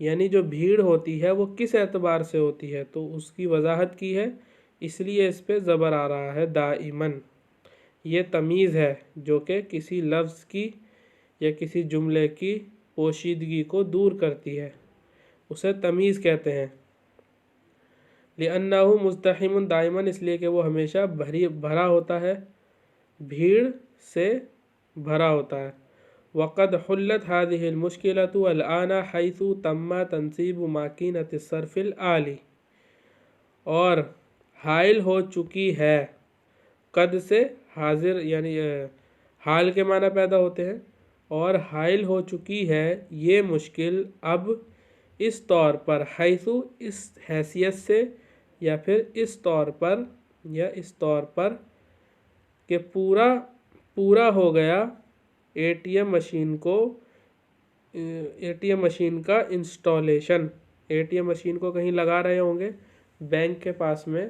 یعنی جو بھیڑ ہوتی ہے وہ کس اعتبار سے ہوتی ہے، تو اس کی وضاحت کی ہے، اس لیے اس پہ زبر آ رہا ہے دائماً۔ یہ تمیز ہے جو کہ کسی لفظ کی یا کسی جملے کی پوشیدگی کو دور کرتی ہے، اسے تمیز کہتے ہیں۔ لِأَنَّهُ مُزْدَحِمٌ دائماً، اس لیے کہ وہ ہمیشہ بھرا ہوتا ہے، بھیڑ سے بھرا ہوتا ہے۔ وقد حلت هذه المشكلة الآن حيث تم تنصیب ماکینۃ الصرف الآلی، اور حائل ہو چکی ہے، قد سے حاضر یعنی حال کے معنی پیدا ہوتے ہیں، اور حائل ہو چکی ہے یہ مشکل اب اس طور پر، حیث اس حیثیت سے، یا پھر اس طور پر، یا اس طور پر کہ پورا ہو گیا اے ٹی ایم مشین کا انسٹالیشن۔ اے ٹی ایم مشین کو کہیں لگا رہے ہوں گے بینک کے پاس میں،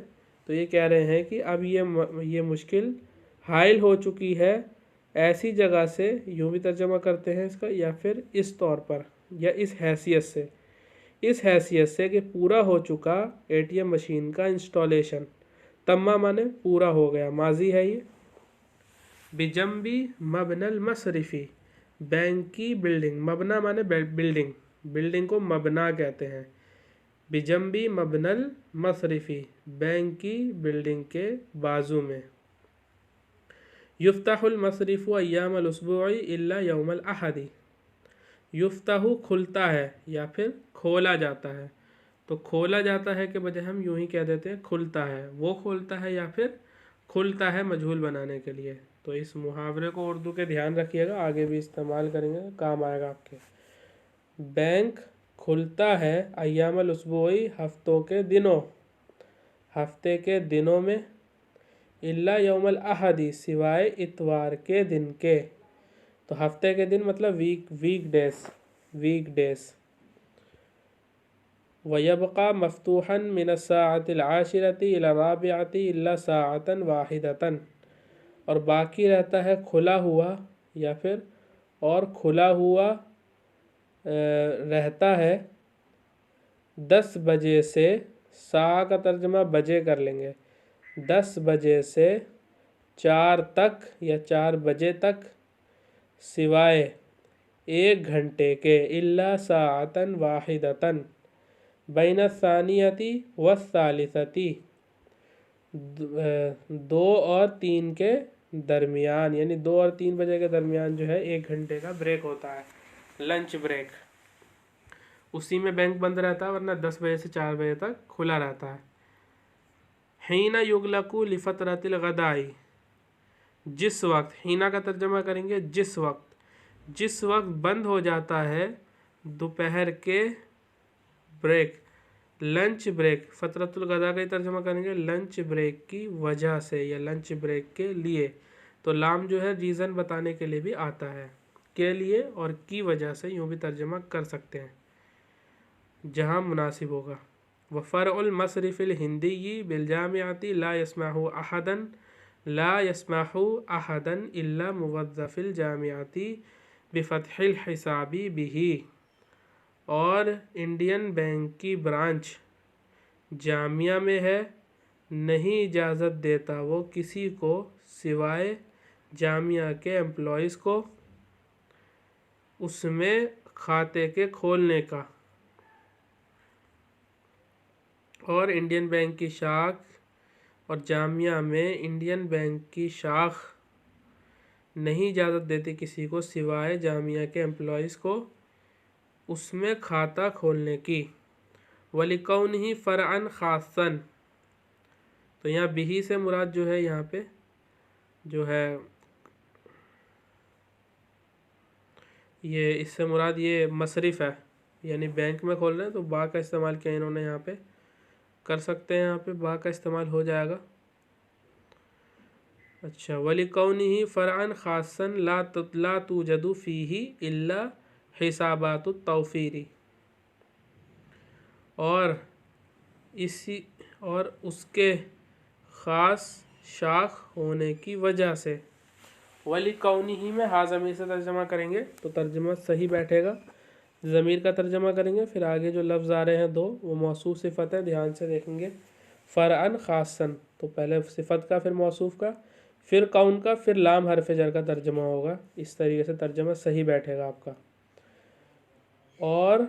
تو یہ کہہ رہے ہیں کہ اب یہ مشکل حائل ہو چکی ہے ایسی جگہ سے، یوں بھی ترجمہ کرتے ہیں اس کا، یا پھر اس طور پر، یا اس حیثیت سے کہ پورا ہو چکا اے ٹی ایم مشین کا انسٹالیشن۔ تمہ مانے پورا ہو گیا، ماضی ہے یہ۔ بجنبی مبنی المصرفی، بینک کی بلڈنگ، مبنا مانے بلڈنگ کو مبنا کہتے ہیں۔ بجنبی مبنی المصرفی، بینک کی بلڈنگ کے بازو میں۔ یفتح المصرف ایام الاسبوع الا یوم الاحد، یفتح کھلتا ہے یا پھر کھولا جاتا ہے، تو کھولا جاتا ہے کہ بجائے ہم یوں ہی کہہ دیتے ہیں کھلتا ہے، وہ کھولتا ہے یا پھر کھلتا ہے مجہول بنانے کے لیے۔ تو اس محاورے کو اردو کے دھیان رکھیے گا، آگے بھی استعمال کریں گے، کام آئے گا آپ کے۔ بینک کھلتا ہے ایام الاسبوع، ہفتے کے دنوں میں، الا یوم الاحد، سوائے اتوار کے دن کے۔ تو ہفتے کے دن مطلب ویک ڈیز۔ وَيَبْقَى مَفْتُوحًا مِنَ السَّاعَةِ الْعَاشِرَةِ إِلَى الرَّابِعَةِ إِلَّا سَاعَةً وَاحِدَةً، اور باقی رہتا ہے کھلا ہوا، یا پھر اور کھلا ہوا رہتا ہے 10 بجے سے، ساعہ کا ترجمہ بجے کر لیں گے، 10 بجے سے 4 تک یا 4 بجے تک، سوائے 1 گھنٹے کے، الا ساعةً واحدةً بین الثانیۃ والثالثۃ، 2 اور 3 کے درمیان، یعنی 2 اور 3 بجے کے درمیان جو ہے 1 گھنٹے کا بریک ہوتا ہے، لنچ بریک، اسی میں بینک بند رہتا ہے، ورنہ 10 بجے سے 4 بجے تک کھلا رہتا ہے۔ حین یغلق لفترۃ الغداء، جس وقت، حینا کا ترجمہ کریں گے جس وقت بند ہو جاتا ہے دوپہر کے بریک، لنچ بریک، فترۃ الغداء کا ترجمہ کریں گے لنچ بریک کی وجہ سے یا لنچ بریک کے لیے، تو لام جو ہے ریزن بتانے کے لیے بھی آتا ہے، کے لیے اور کی وجہ سے یوں بھی ترجمہ کر سکتے ہیں جہاں مناسب ہوگا۔ وفرع المصرف الہندی بالجامعۃ لا يسمح احدا الا موظف الجامعۃ بفتح الحساب به، اور انڈین بینک کی برانچ جامعہ میں ہے، نہیں اجازت دیتا وہ کسی کو سوائے جامعہ کے امپلائیز کو اس میں کھاتے کے کھولنے کا۔ اور انڈین بینک کی شاخ، اور جامعہ میں انڈین بینک کی شاخ نہیں اجازت دیتی کسی کو سوائے جامعہ کے امپلائیز کو اس میں کھاتا کھولنے کی۔ وَلِكَوْنِهِ فَرْعًا خَاصًا، تو یہاں بھی سے مراد جو ہے، یہاں پہ جو ہے یہ اس سے مراد یہ مصرف ہے، یعنی بینک میں کھول رہے ہیں، تو با کا استعمال کیا انہوں نے یہاں پہ کر سکتے ہیں، یہاں پہ با کا استعمال ہو جائے گا۔ اچھا، وَلِكَوْنِهِ فَرْعًا خَاصًا لَا تُوجَدُ فِيهِ إِلَّا حِسَابَاتُ التَّوْفِيرِ، اور اس کے خاص شاخ ہونے کی وجہ سے۔ وَلِكَوْنِهِ میں ہا ضمیر سے ترجمہ کریں گے تو ترجمہ صحیح بیٹھے گا، ضمیر کا ترجمہ کریں گے، پھر آگے جو لفظ آ رہے ہیں دو وہ موصوف صفت ہے، دھیان سے دیکھیں گے۔ فرعن خاصن، تو پہلے صفت کا پھر موصوف کا پھر کون کا پھر لام حرف جر کا ترجمہ ہوگا، اس طریقے سے ترجمہ صحیح بیٹھے گا آپ کا۔ اور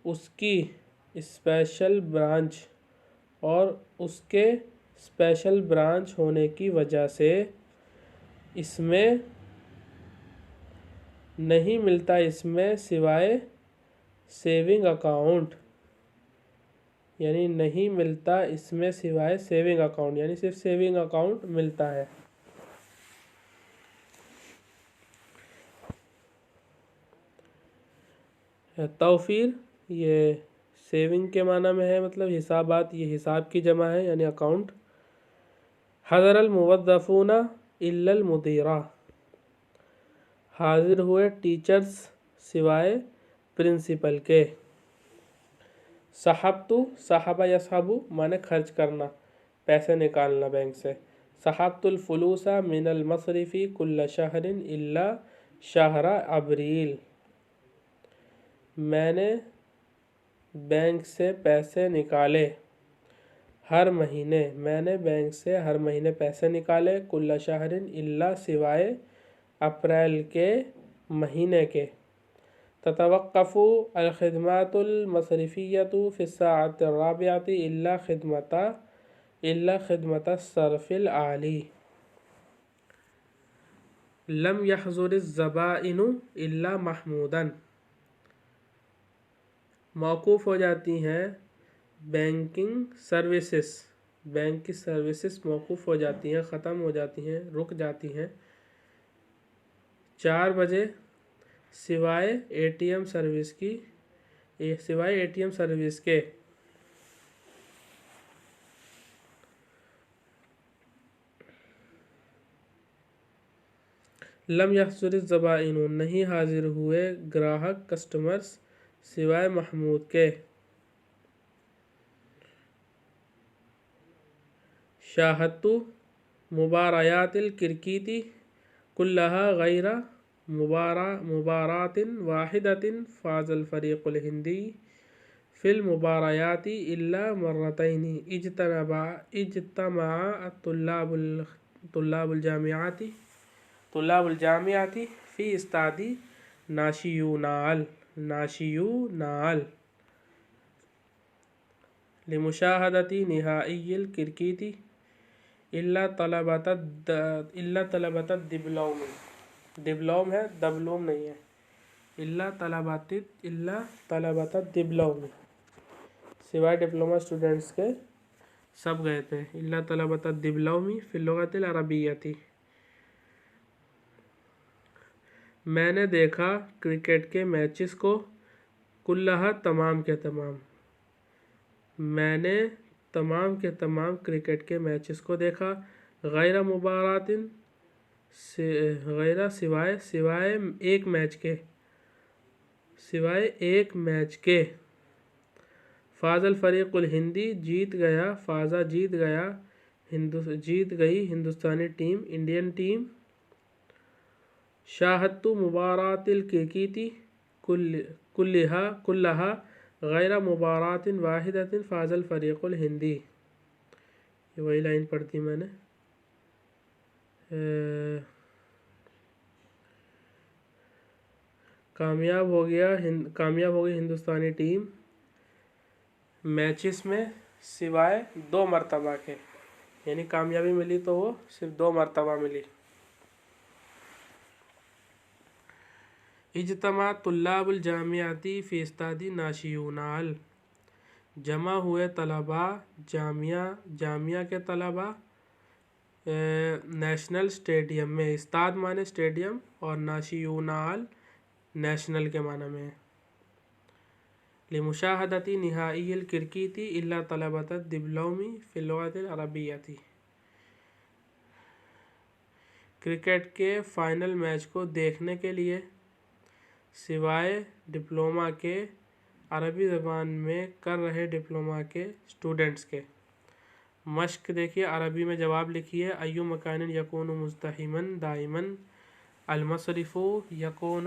اس کی اسپیشل برانچ، اور اس کے اسپیشل برانچ ہونے کی وجہ سے اس میں نہیں ملتا اس میں سوائے سیونگ اکاؤنٹ، یعنی نہیں ملتا اس میں سوائے سیونگ اکاؤنٹ، یعنی صرف سیونگ اکاؤنٹ ملتا ہے۔ توفیر یہ سیونگ کے معنی میں ہے، مطلب حسابات، یہ حساب کی جمع ہے یعنی اکاؤنٹ۔ حضر الموظفون الا المدیرہ، حاضر ہوئے ٹیچرز سوائے پرنسپل کے۔ صحبت، صحبہ یصحب معنی خرچ کرنا، پیسے نکالنا بینک سے۔ صحبت الفلوس من المصرف کل شہر الا شہر ابریل، میں نے بینک سے پیسے نکالے ہر مہینے، میں نے بینک سے ہر مہینے پیسے نکالے، کل شہر الا سوائے اپریل کے مہینے کے۔ تتوقف الخدمات المصرفیۃ فی الساعۃ الرابعۃ الا خدمت الصرف العالی۔ لم يحضر الزبائن الا محمودا، موقوف ہو جاتی ہیں بینکنگ سروسز، بینک کی سروسز موقوف ہو جاتی ہیں، ختم ہو جاتی ہیں، رک جاتی ہیں 4 بجے سوائے اے ٹی ایم سروس کی، سوائے اے ٹی ایم سروس کے۔ لم یحضر الزبائن، نہیں حاضر ہوئے گراہک کسٹمرز سوائے محمود کے۔ شاہدت مباريات الكركيت كلها غير مباراة واحدة فاز الفريق الهندي في المباريات إلا مرتين اجتمع طلاب الجامعات في استاد ناشیونال لمشاهدة نهائي الكركيت إلا طلبة الدبلوم، ڈبلوم ہے دبلوم نہیں ہے، إلا طلبة الدبلوم، سوائے ڈپلوما اسٹوڈنٹس کے سب گئے تھے۔ إلا طلبة الدبلوم في اللغة العربية، میں نے دیکھا کرکٹ کے میچز کو، کلہا تمام کے تمام، میں نے تمام کے تمام کرکٹ کے میچز کو دیکھا، غیر مبارات سوائے ایک میچ کے، فاز الفریق الہندی جیت گئی ہندوستانی ٹیم، انڈین ٹیم۔ شاہدت مبارات الکرکیت کلہا غیر مباراۃ واحدۃ فاز الفریق الہندی، یہ وہی لائن پڑھی میں نے۔ کامیاب ہو گئی ہندوستانی ٹیم میچز میں سوائے 2 مرتبہ کے، یعنی کامیابی ملی تو وہ صرف 2 مرتبہ ملی۔ اجتماع طلاب الجامعات فی استاد ناشیونال، جمع ہوئے طلباء جامعہ کے طلباء نیشنل اسٹیڈیم میں، استاد معنی اسٹیڈیم اور ناشیونال نیشنل کے معنی میں۔ لمشاہدة نہائی الکرکیت الا طلبة الدبلوم فی اللغة العربیة، کرکٹ کے فائنل میچ کو دیکھنے کے لیے سوائے ڈپلوما کے، عربی زبان میں کر رہے ڈپلوما کے اسٹوڈنٹس کے۔ مشق دیکھیے، عربی میں جواب لکھیے۔ ایو مکان یکون مزدحما دائما، المصرف یکون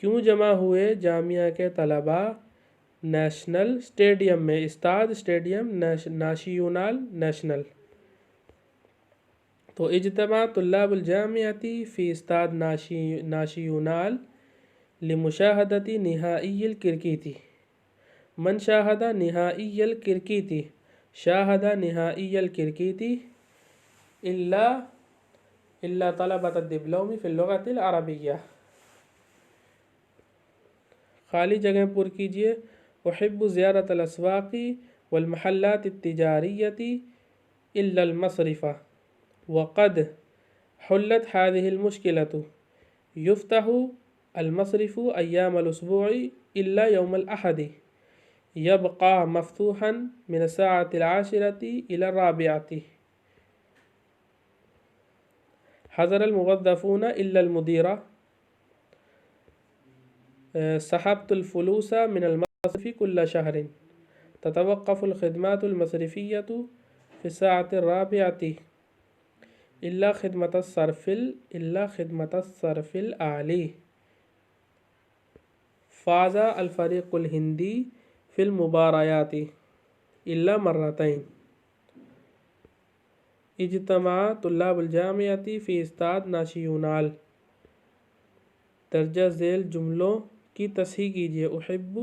کیوں جمع ہوئے جامعہ کے طلباء نیشنل اسٹیڈیم میں؟ استاد اسٹیڈیم، ناشیونال نیشنل. تو اجتماع طلاب الجامعة في استاد ناشیونال لمشاهدة نهائي الكركيت. من شاهد نهائي الكركيت شاهد نهائي الكركيت إلا طلبة الدبلوم في اللغة العربية. خالی جگہ پر کیجیے. احب زیارت الاسواق والمحلات التجاریة إلا المصرف وقد حلت هذه المشكلة. يفتح المصرف أيام الأسبوع إلا يوم الأحد. يبقى مفتوحا من الساعة 10 إلى 4. حضر الموظفون إلا المديرة. سحبت الفلوس من المصرف كل شهر. تتوقف الخدمات المصرفية في الساعة 4 إلا خدمة الصرف الآلي. فاز الفريق الهندي في المباريات إلا مرتين. اجتماع طلاب الجامعة في استاد ناشیونال. درجہ ذیل جملوں کی تصحیح کیجیے. احب،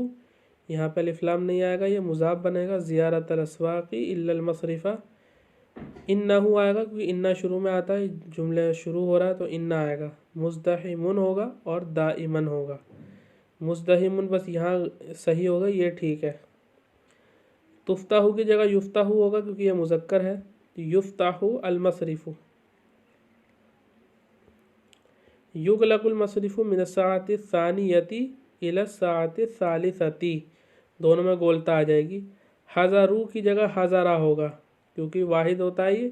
یہاں پہ الف لام نہیں آئے گا، یہ مضاف بنے گا. زیارت الاسواق الا المصرفہ. انہو آئے گا کیونکہ انہ شروع میں آتا ہے، جملے شروع ہو رہا ہے تو انہ آئے گا. مزدحمن ہوگا اور دائمن ہوگا. مزدحمن بس یہاں صحیح ہوگا، یہ ٹھیک ہے. تفتح کی جگہ یفتح ہوگا کیونکہ یہ مذکر ہے. یفتح المصرف. یغلق المصرف من الساعة الثانیة إلى الساعة الثالثة. دونوں میں گولتا آ جائے گی. حضروا کی جگہ حضرا ہوگا کیونکہ واحد ہوتا ہے یہ.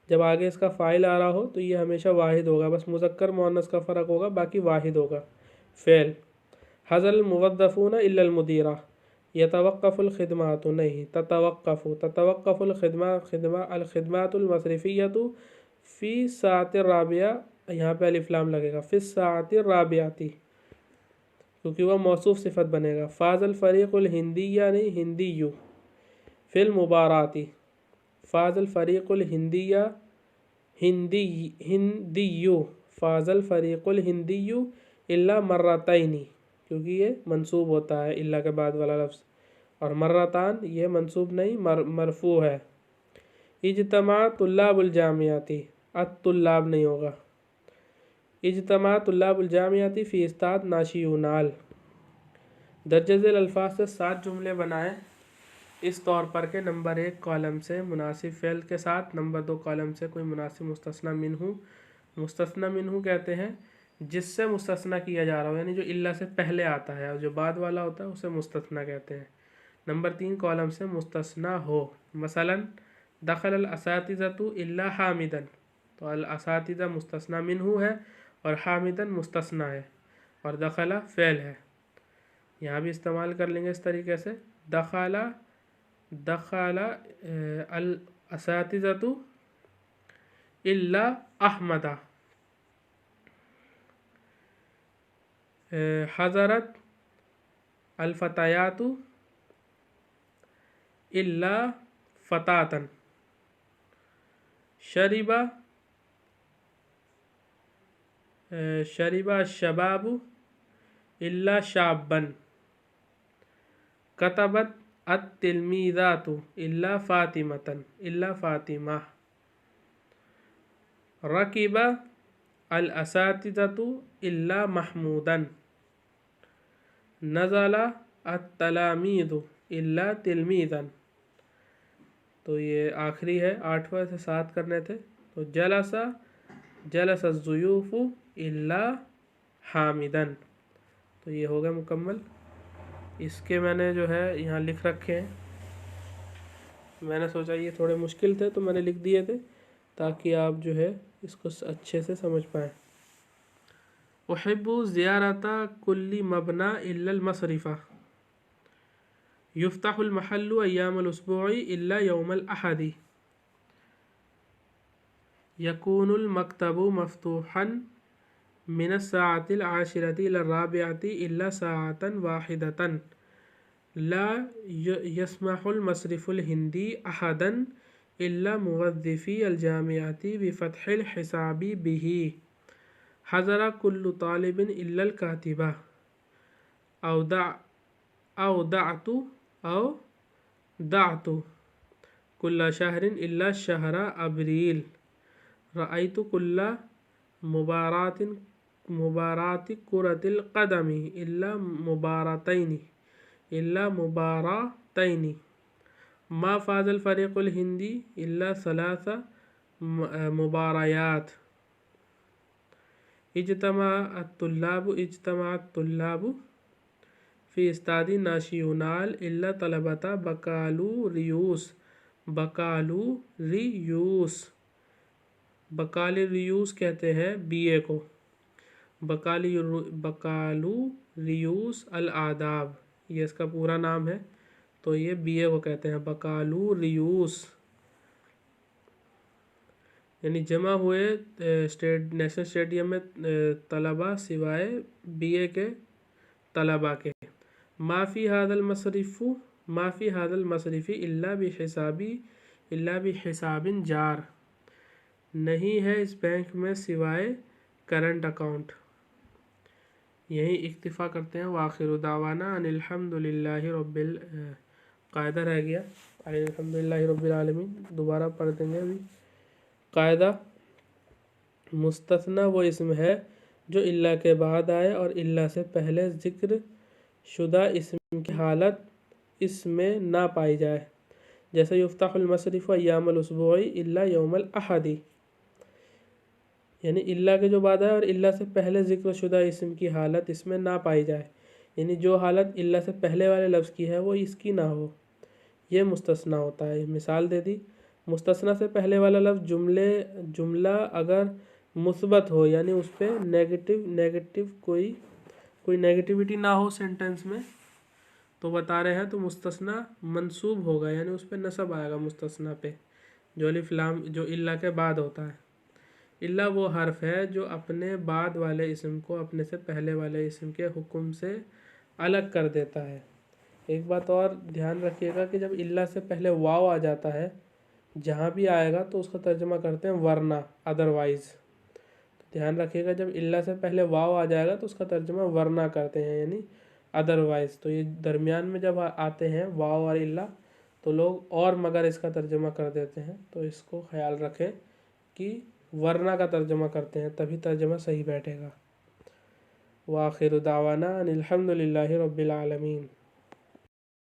جب آگے اس کا فاعل آ رہا ہو تو یہ ہمیشہ واحد ہوگا، بس مذکر مؤنث کا فرق ہوگا، باقی واحد ہوگا. فعل. حضر الموظفون إلا المديرة. يتوقف الخدمات، نہیں، تتوقف الخدمات المصرفية في الساعة 4. یہاں پہ الف لام لگے گا. فی الساعة 4 کیونکہ وہ موصوف صفت بنے گا. فاز الفریق الہندی، یعنی ہندیو. فی المبارات. فاز الفریق الہندی ہندیو. فاز الفریق الہندیو الا مرتین کیونکہ یہ منصوب ہوتا ہے الا کے بعد والا لفظ. اور مرتان یہ منصوب نہیں، مرفوع ہے. اجتماع طلاب الجامعات، الطلاب نہیں ہوگا. اجتماع طلاب الجامعات فی استاد ناشیونال. درجہ ذیل الفاظ سے 7 جملے بنائیں اس طور پر کہ نمبر 1 کالم سے مناسب فعل کے ساتھ، نمبر 2 کالم سے کوئی مناسب مستثنی منہ. مستثنی منہ کہتے ہیں جس سے مستثنی کیا جا رہا ہو، یعنی جو الا سے پہلے آتا ہے اور جو بعد والا ہوتا ہے اسے مستثنی کہتے ہیں. نمبر 3 کالم سے مستثنی ہو. مثلا دخل الاساتذۃ الا حامدا. تو الاساتذہ مستثنی منہ ہے اور حامدا مستثنی ہے اور دخل فعل ہے. یہاں بھی استعمال کر لیں گے اس طریقے سے. دخل الاساتذۃ الا احمد. حضرت الفتیات الا فتاة. شرب الشباب الا شابا. كتبت التلميذات الا فاطمة. ركب الاساتذة الا محمودا. نزل التلاميذ الا تلميذا. تو یہ آخری ہے، 8واں سے 7 کرنے تھے. تو جلس الضيوف الا حامدا. تو یہ ہوگا مکمل. اس کے میں نے جو ہے یہاں لکھ رکھے ہیں. میں نے سوچا یہ تھوڑے مشکل تھے تو میں نے لکھ دیے تھے تاکہ آپ جو ہے اس کو اچھے سے سمجھ پائیں. احب زیارت کل مبنى الا المصرف. يفتح المحل ایام الاسبوع الا یوم الاحد. يكون المكتب مفتوحا من الساعة العاشرة إلى الرابعة إلا ساعة واحدة لا يسمح المصرف الهندي أحدا إلا موظفي الجامعة بفتح الحساب به حضر كل طالب إلا الكاتبة أو دعت كل شهر إلا شهر أبريل رأيت كل مباراة كرة القدم إلا مباراتين ما فاز الفريق الهندي إلا 3 مباريات اجتمع الطلاب في استاد ناشيونال إلا طلبة بکالوریوس کہتے ہیں بی اے کو، بکالوریوس الآداب، یہ اس کا پورا نام ہے، تو یہ بی اے کو کہتے ہیں بکالوریوس، یعنی جمع ہوئے نیشنل اسٹیڈیم میں طلبہ سوائے بی اے کے طلبہ کے۔ ما فی هذا المصرف الا بحساب جار، نہیں ہے اس بینک میں سوائے کرنٹ اکاؤنٹ۔ یہی اکتفا کرتے ہیں۔ وآخر دعوانا ان الحمد للہ قاعدہ رہ گیا الحمد للہ رب العالمین، دوبارہ پڑھ دیں گے ابھی قاعدہ۔ مستثنی وہ اسم ہے جو الا کے بعد آئے اور الا سے پہلے ذکر شدہ اسم کی حالت اس میں نہ پائی جائے، جیسے یفتح المصرف ایام الاسبوع الا یوم الاحد، یعنی الا کے جو بعد آئے اور الا سے پہلے ذکر شدہ اسم کی حالت اس میں نہ پائی جائے، یعنی جو حالت الا سے پہلے والے لفظ کی ہے وہ اس کی نہ ہو، یہ مستثنی ہوتا ہے۔ مثال دے دی، مستثنی سے پہلے والا لفظ جملہ اگر مثبت ہو، یعنی اس پہ نیگیٹو کوئی نیگیٹیوٹی نہ ہو سینٹنس میں، تو بتا رہے ہیں تو مستثنی منصوب ہوگا، یعنی اس پہ نصب آئے گا مستثنی پہ، جو الف لام جو الا کے بعد ہوتا ہے۔ الا وہ حرف ہے جو اپنے بعد والے اسم کو اپنے سے پہلے والے اسم کے حکم سے الگ کر دیتا ہے۔ ایک بات اور دھیان رکھیے گا کہ جب الا سے پہلے واو آ جاتا ہے، جہاں بھی آئے گا تو اس کا ترجمہ کرتے ہیں ورنہ، ادروائز۔ دھیان رکھیے گا جب الا سے پہلے واو آ جائے گا تو اس کا ترجمہ ورنہ کرتے ہیں، یعنی ادروائز۔ تو یہ درمیان میں جب آتے ہیں واو اور الا تو لوگ اور مگر اس کا ترجمہ کر دیتے ہیں، تو اس کو خیال رکھیں کہ ورنہ کا ترجمہ کرتے ہیں، تبھی ترجمہ صحیح بیٹھے گا۔ وآخر دعوانا ان الحمد للہ رب العالمین۔